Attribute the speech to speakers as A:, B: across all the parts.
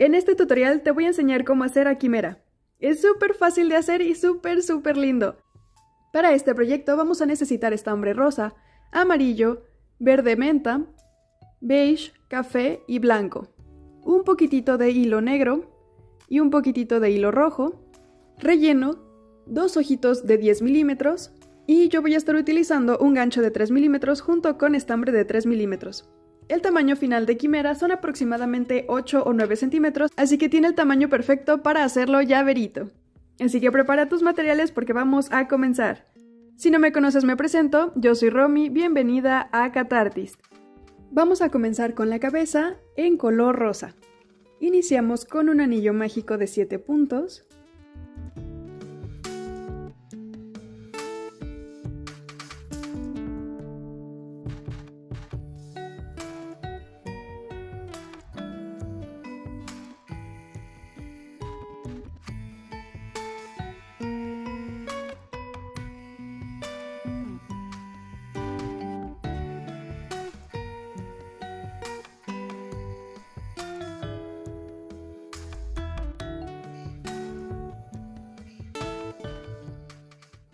A: En este tutorial te voy a enseñar cómo hacer a quimera. Es súper fácil de hacer y súper lindo. Para este proyecto vamos a necesitar estambre rosa, amarillo, verde menta, beige, café y blanco, un poquitito de hilo negro y un poquitito de hilo rojo, relleno, 2 ojitos de 10 milímetros y yo voy a estar utilizando un gancho de 3 milímetros junto con estambre de 3 milímetros. El tamaño final de quimera son aproximadamente 8 o 9 centímetros, así que tiene el tamaño perfecto para hacerlo llaverito. Así que prepara tus materiales porque vamos a comenzar. Si no me conoces me presento, yo soy Romy, bienvenida a Catartist. Vamos a comenzar con la cabeza en color rosa. Iniciamos con un anillo mágico de 7 puntos.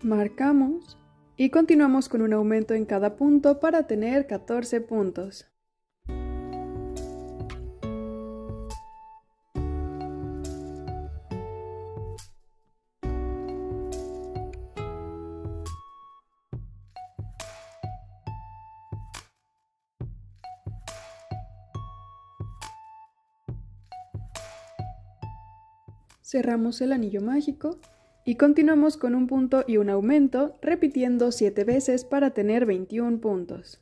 A: Marcamos y continuamos con un aumento en cada punto para tener 14 puntos. Cerramos el anillo mágico y continuamos con un punto y un aumento, repitiendo 7 veces para tener 21 puntos.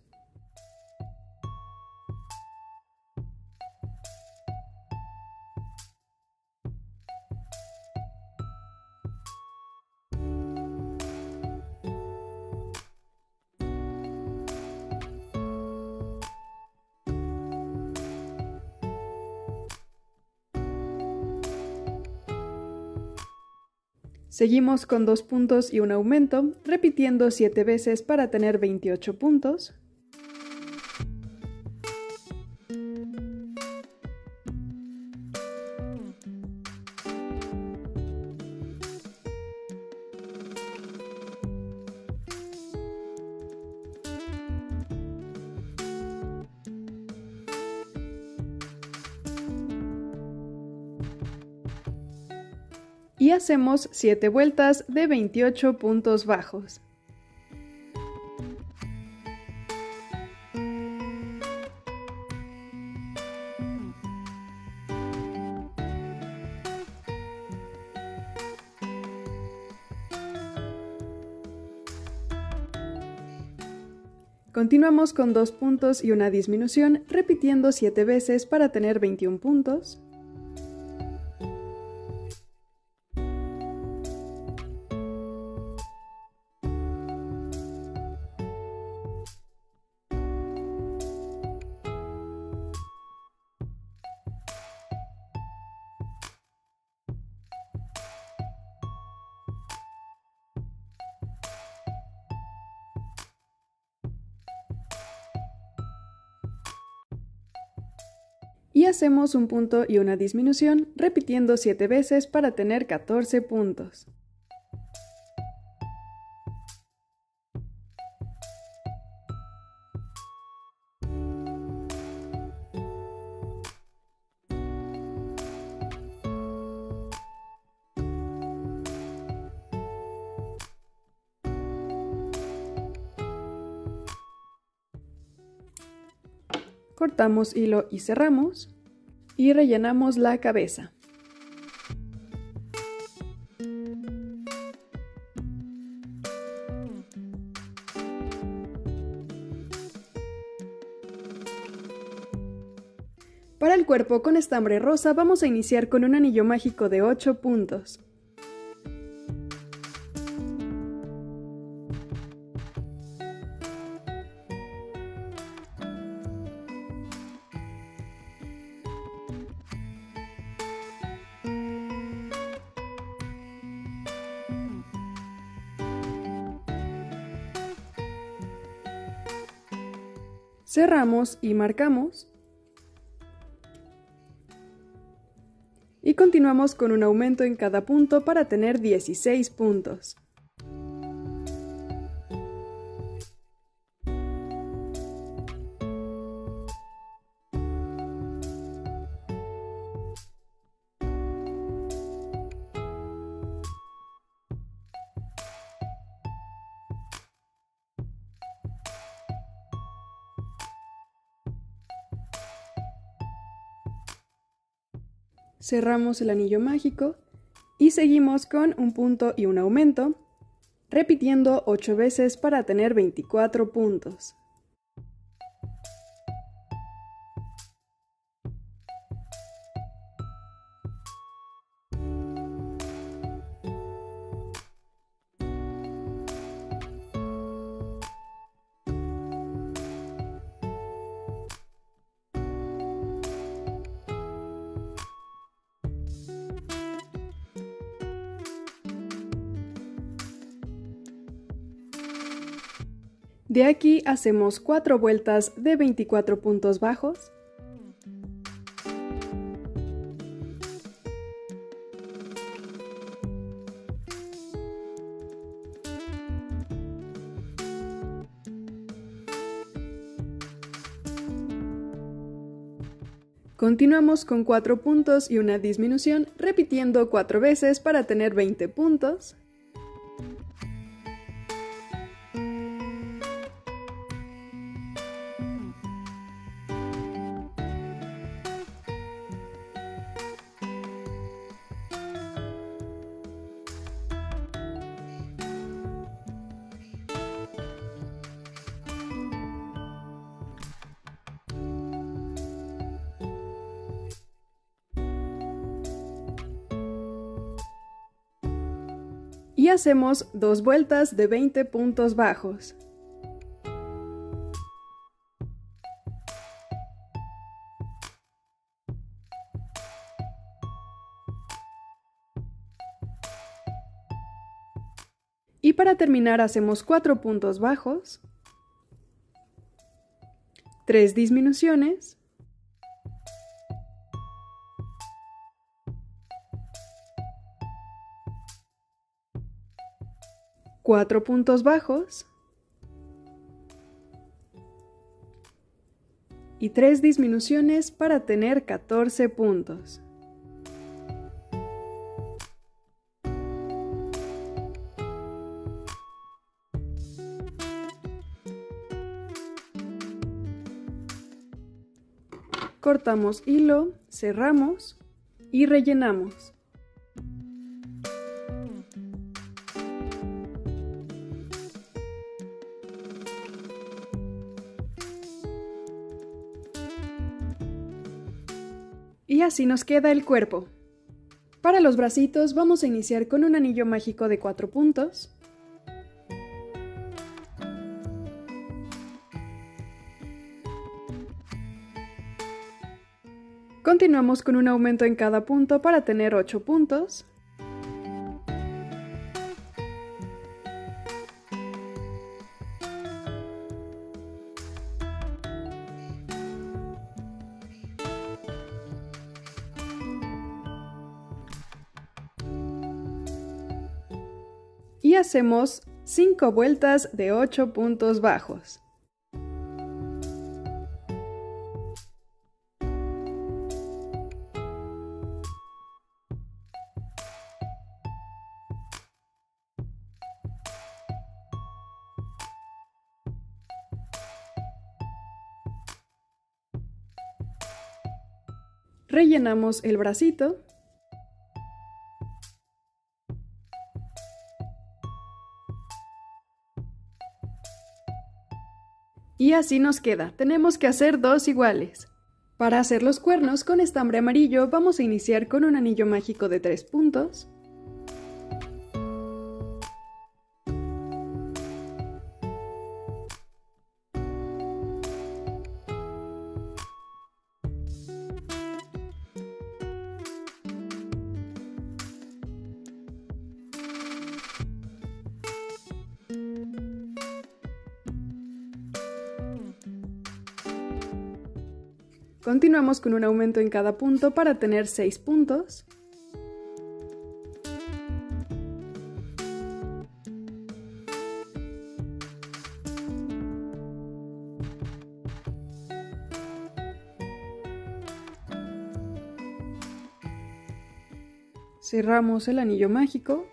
A: Seguimos con 2 puntos y un aumento, repitiendo 7 veces para tener 28 puntos. Y hacemos 7 vueltas de 28 puntos bajos. Continuamos con 2 puntos y una disminución, repitiendo 7 veces para tener 21 puntos. Y hacemos un punto y una disminución, repitiendo 7 veces para tener 14 puntos. Cortamos hilo y cerramos, y rellenamos la cabeza. Para el cuerpo con estambre rosa vamos a iniciar con un anillo mágico de 8 puntos. Cerramos y marcamos. Y continuamos con un aumento en cada punto para tener 16 puntos. Cerramos el anillo mágico y seguimos con un punto y un aumento, repitiendo 8 veces para tener 24 puntos. De aquí hacemos 4 vueltas de 24 puntos bajos. Continuamos con 4 puntos y una disminución, repitiendo 4 veces para tener 20 puntos. Y hacemos 2 vueltas de 20 puntos bajos. Y para terminar hacemos 4 puntos bajos, 3 disminuciones, cuatro puntos bajos y 3 disminuciones para tener 14 puntos. Cortamos hilo, cerramos y rellenamos. Y así nos queda el cuerpo. Para los bracitos vamos a iniciar con un anillo mágico de 4 puntos. Continuamos con un aumento en cada punto para tener 8 puntos. Y hacemos 5 vueltas de 8 puntos bajos. Rellenamos el bracito. Y así nos queda, tenemos que hacer 2 iguales. Para hacer los cuernos con estambre amarillo vamos a iniciar con un anillo mágico de 3 puntos. Continuamos con un aumento en cada punto para tener 6 puntos. Cerramos el anillo mágico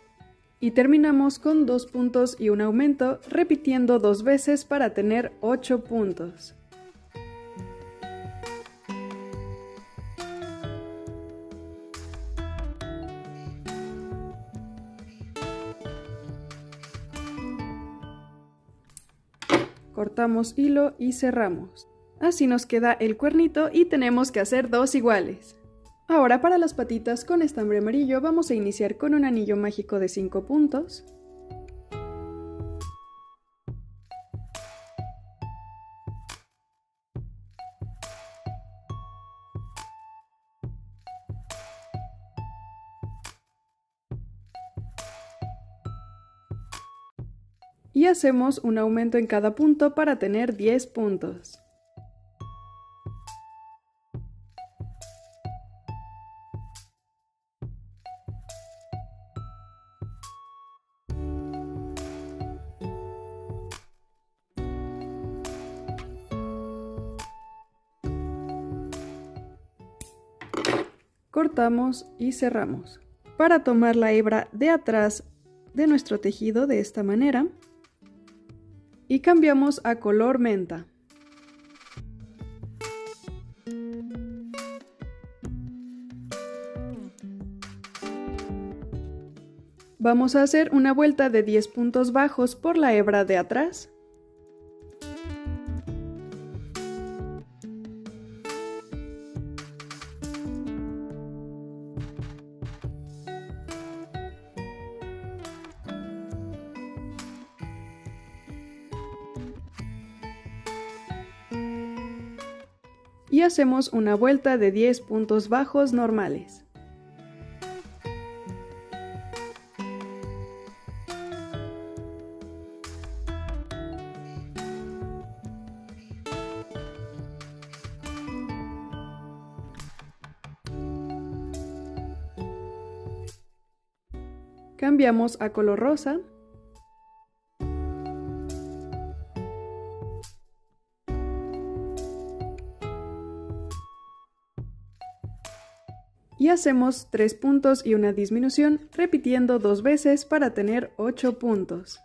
A: y terminamos con 2 puntos y un aumento, repitiendo 2 veces para tener 8 puntos. Cortamos hilo y cerramos. Así nos queda el cuernito y tenemos que hacer 2 iguales. Ahora para las patitas con estambre amarillo vamos a iniciar con un anillo mágico de 5 puntos. Y hacemos un aumento en cada punto para tener 10 puntos. Cortamos y cerramos. Para tomar la hebra de atrás de nuestro tejido de esta manera y cambiamos a color menta. Vamos a hacer una vuelta de 10 puntos bajos por la hebra de atrás. Y hacemos una vuelta de 10 puntos bajos normales. Cambiamos a color rosa. Y hacemos 3 puntos y una disminución, repitiendo 2 veces para tener 8 puntos.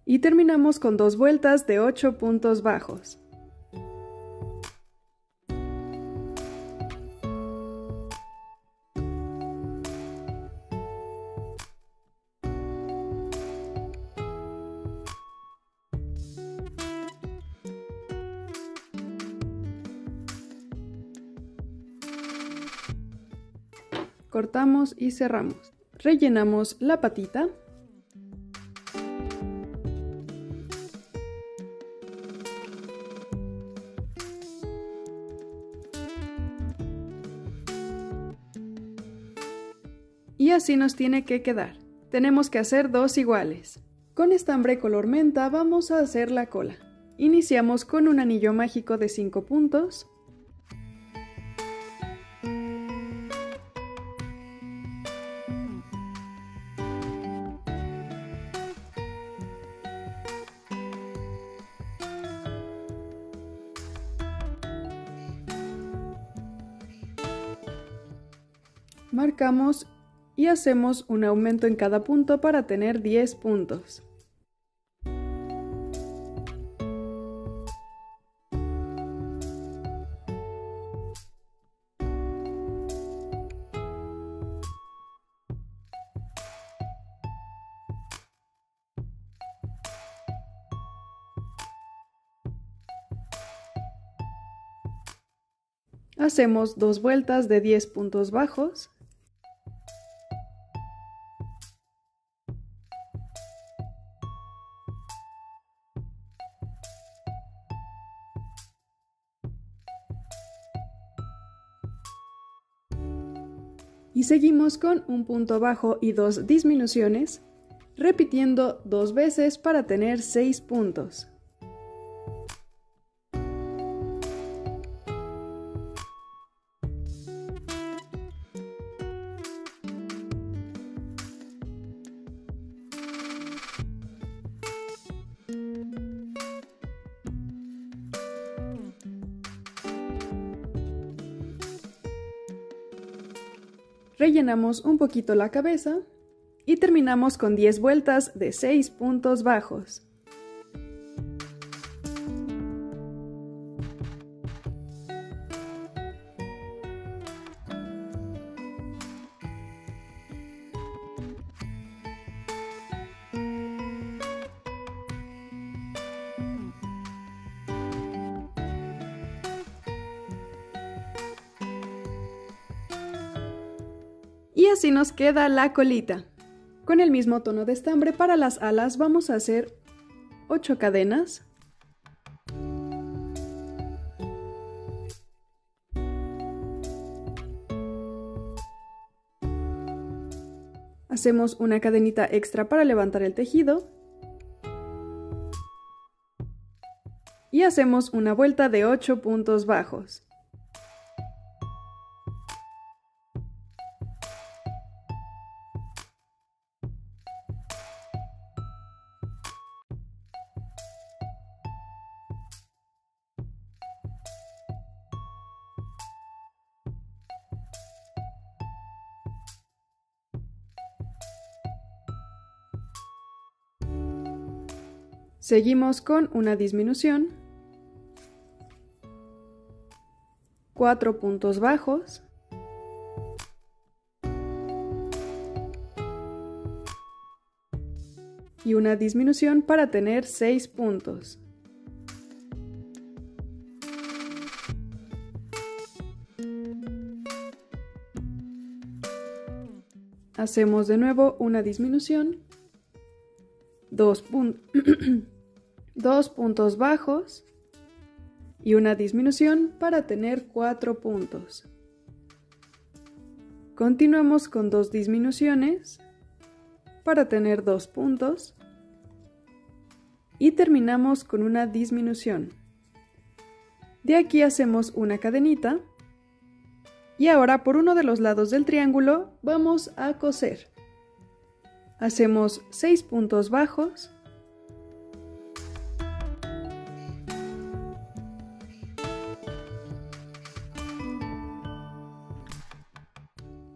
A: Y terminamos con 2 vueltas de 8 puntos bajos. Cortamos y cerramos. Rellenamos la patita. Y así nos tiene que quedar. Tenemos que hacer 2 iguales. Con estambre color menta vamos a hacer la cola. Iniciamos con un anillo mágico de 5 puntos. Marcamos y hacemos un aumento en cada punto para tener 10 puntos. Hacemos 2 vueltas de 10 puntos bajos. Y seguimos con un punto bajo y 2 disminuciones, repitiendo 2 veces para tener 6 puntos. Rellenamos un poquito la cabeza y terminamos con 10 vueltas de 6 puntos bajos. Y así nos queda la colita. Con el mismo tono de estambre para las alas vamos a hacer 8 cadenas. Hacemos una cadenita extra para levantar el tejido. Y hacemos una vuelta de 8 puntos bajos. Seguimos con una disminución, 4 puntos bajos, y una disminución para tener 6 puntos. Hacemos de nuevo una disminución, 2 puntos bajos y una disminución para tener 4 puntos. Continuamos con 2 disminuciones para tener 2 puntos y terminamos con una disminución. De aquí hacemos una cadenita y ahora por uno de los lados del triángulo vamos a coser. Hacemos 6 puntos bajos.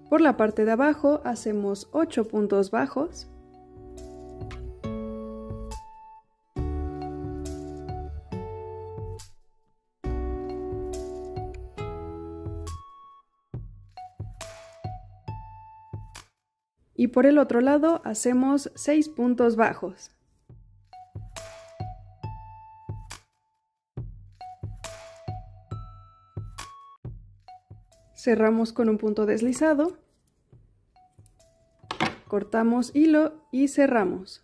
A: Por la parte de abajo hacemos 8 puntos bajos. Y por el otro lado hacemos 6 puntos bajos. Cerramos con un punto deslizado, cortamos hilo y cerramos.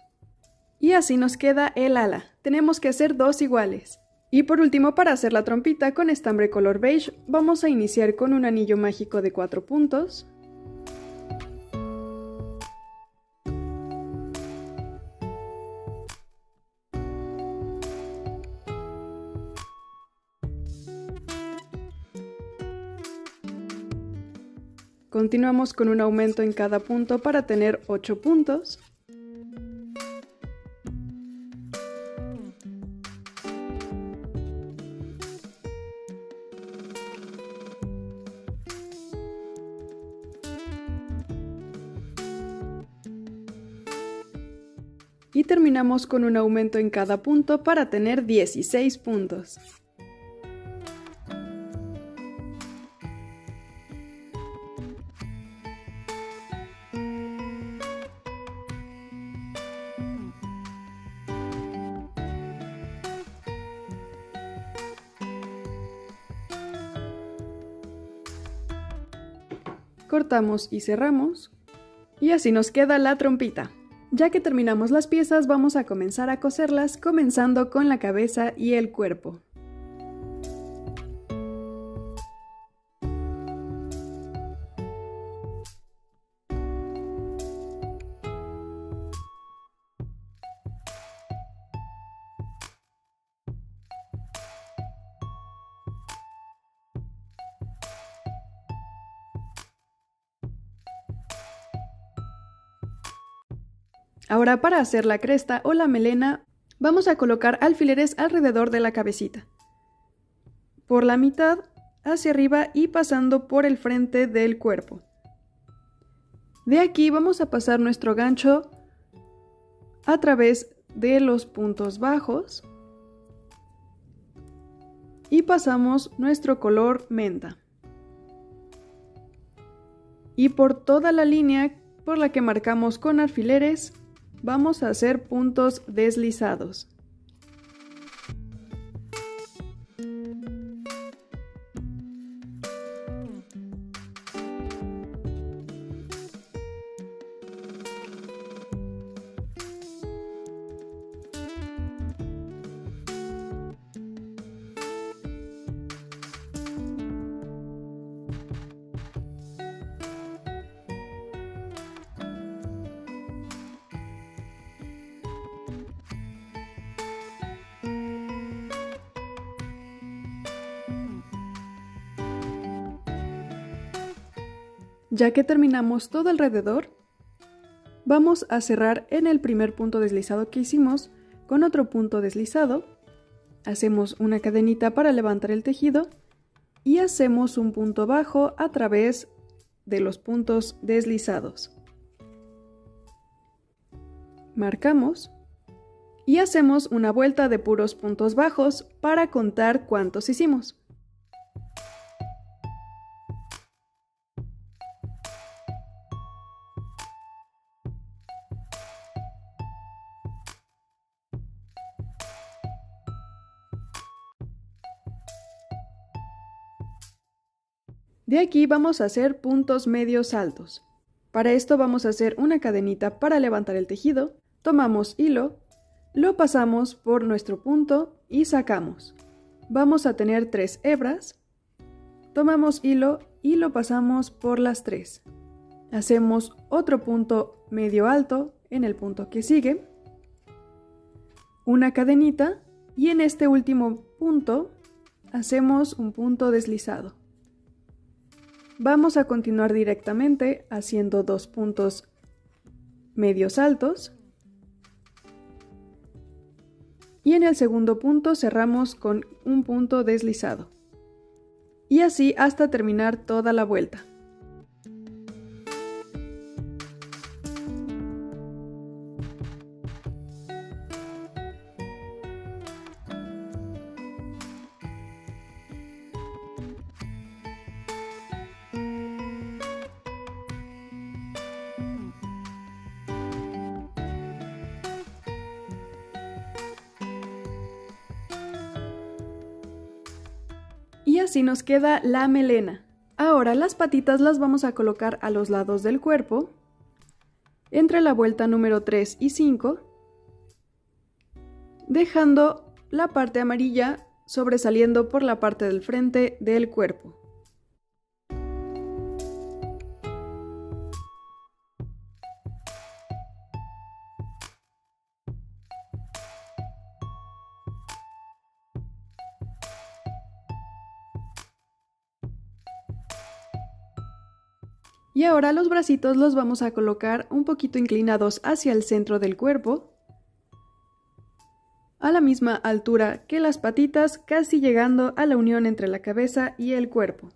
A: Y así nos queda el ala. Tenemos que hacer 2 iguales. Y por último, para hacer la trompita con estambre color beige, vamos a iniciar con un anillo mágico de 4 puntos. Continuamos con un aumento en cada punto para tener 8 puntos. Y terminamos con un aumento en cada punto para tener 16 puntos. Cortamos y cerramos, y así nos queda la trompita. Ya que terminamos las piezas, vamos a comenzar a coserlas, comenzando con la cabeza y el cuerpo. Ahora para hacer la cresta o la melena, vamos a colocar alfileres alrededor de la cabecita. Por la mitad, hacia arriba y pasando por el frente del cuerpo. De aquí vamos a pasar nuestro gancho a través de los puntos bajos y pasamos nuestro color menta. Y por toda la línea por la que marcamos con alfileres, vamos a hacer puntos deslizados. Ya que terminamos todo alrededor, vamos a cerrar en el primer punto deslizado que hicimos con otro punto deslizado, hacemos una cadenita para levantar el tejido y hacemos un punto bajo a través de los puntos deslizados. Marcamos y hacemos una vuelta de puros puntos bajos para contar cuántos hicimos. De aquí vamos a hacer puntos medios altos. Para esto vamos a hacer una cadenita para levantar el tejido, tomamos hilo, lo pasamos por nuestro punto y sacamos. Vamos a tener 3 hebras, tomamos hilo y lo pasamos por las 3. Hacemos otro punto medio alto en el punto que sigue, una cadenita y en este último punto hacemos un punto deslizado. Vamos a continuar directamente haciendo 2 puntos medios altos y en el segundo punto cerramos con un punto deslizado y así hasta terminar toda la vuelta. Y así nos queda la melena. Ahora las patitas las vamos a colocar a los lados del cuerpo, entre la vuelta número 3 y 5, dejando la parte amarilla sobresaliendo por la parte del frente del cuerpo. Y ahora los bracitos los vamos a colocar un poquito inclinados hacia el centro del cuerpo, a la misma altura que las patitas, casi llegando a la unión entre la cabeza y el cuerpo.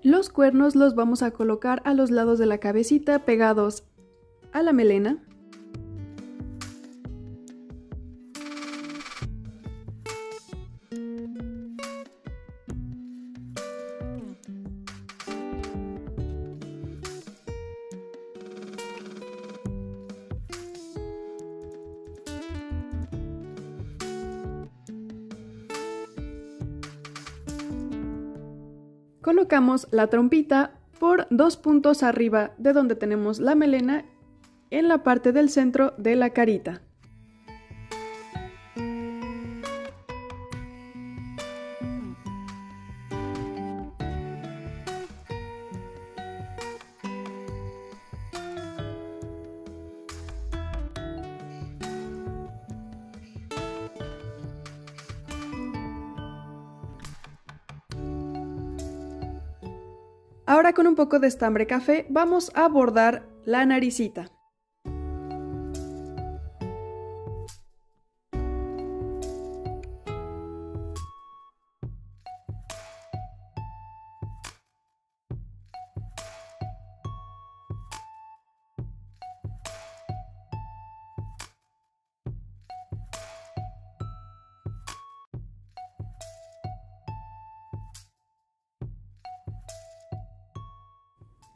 A: Los cuernos los vamos a colocar a los lados de la cabecita pegados a la melena. Colocamos la trompita por 2 puntos arriba de donde tenemos la melena en la parte del centro de la carita. Ahora con un poco de estambre café vamos a bordar la naricita.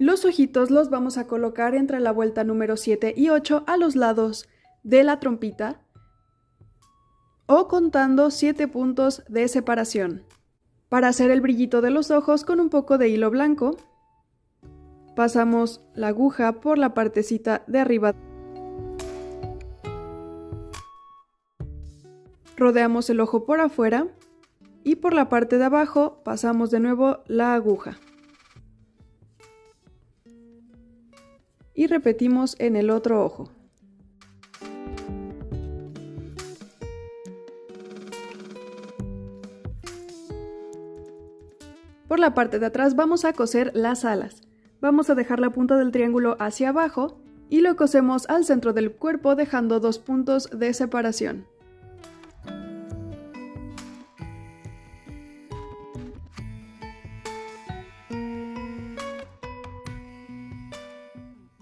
A: Los ojitos los vamos a colocar entre la vuelta número 7 y 8 a los lados de la trompita o contando 7 puntos de separación. Para hacer el brillito de los ojos con un poco de hilo blanco, pasamos la aguja por la partecita de arriba. Rodeamos el ojo por afuera y por la parte de abajo pasamos de nuevo la aguja. Y repetimos en el otro ojo. Por la parte de atrás vamos a coser las alas. Vamos a dejar la punta del triángulo hacia abajo y lo cosemos al centro del cuerpo dejando 2 puntos de separación.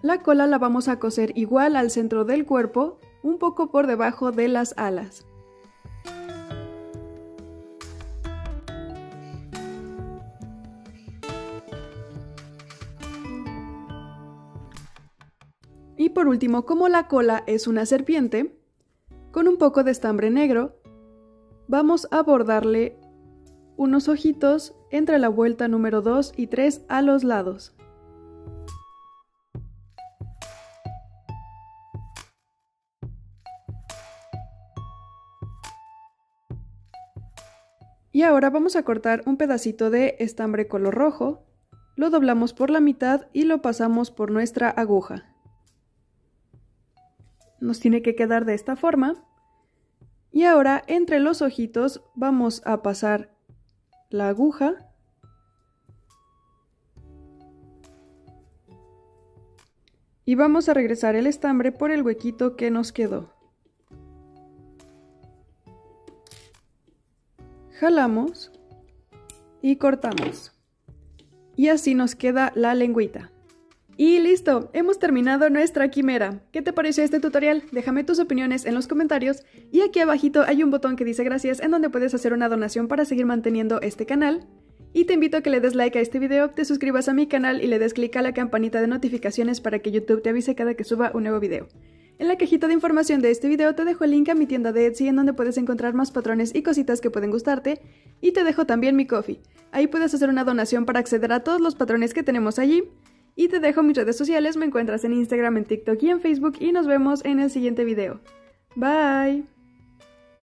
A: La cola la vamos a coser igual al centro del cuerpo, un poco por debajo de las alas. Y por último, como la cola es una serpiente, con un poco de estambre negro, vamos a bordarle unos ojitos entre la vuelta número 2 y 3 a los lados. Y ahora vamos a cortar un pedacito de estambre color rojo, lo doblamos por la mitad y lo pasamos por nuestra aguja. Nos tiene que quedar de esta forma. Y ahora entre los ojitos vamos a pasar la aguja y vamos a regresar el estambre por el huequito que nos quedó. Jalamos y cortamos. Y así nos queda la lengüita. Y listo, hemos terminado nuestra quimera. ¿Qué te pareció este tutorial? Déjame tus opiniones en los comentarios y aquí abajito hay un botón que dice gracias en donde puedes hacer una donación para seguir manteniendo este canal. Y te invito a que le des like a este video, te suscribas a mi canal y le des clic a la campanita de notificaciones para que YouTube te avise cada que suba un nuevo video. En la cajita de información de este video te dejo el link a mi tienda de Etsy en donde puedes encontrar más patrones y cositas que pueden gustarte y te dejo también mi Ko-fi. Ahí puedes hacer una donación para acceder a todos los patrones que tenemos allí. Y te dejo mis redes sociales, me encuentras en Instagram, en TikTok y en Facebook y nos vemos en el siguiente video. Bye.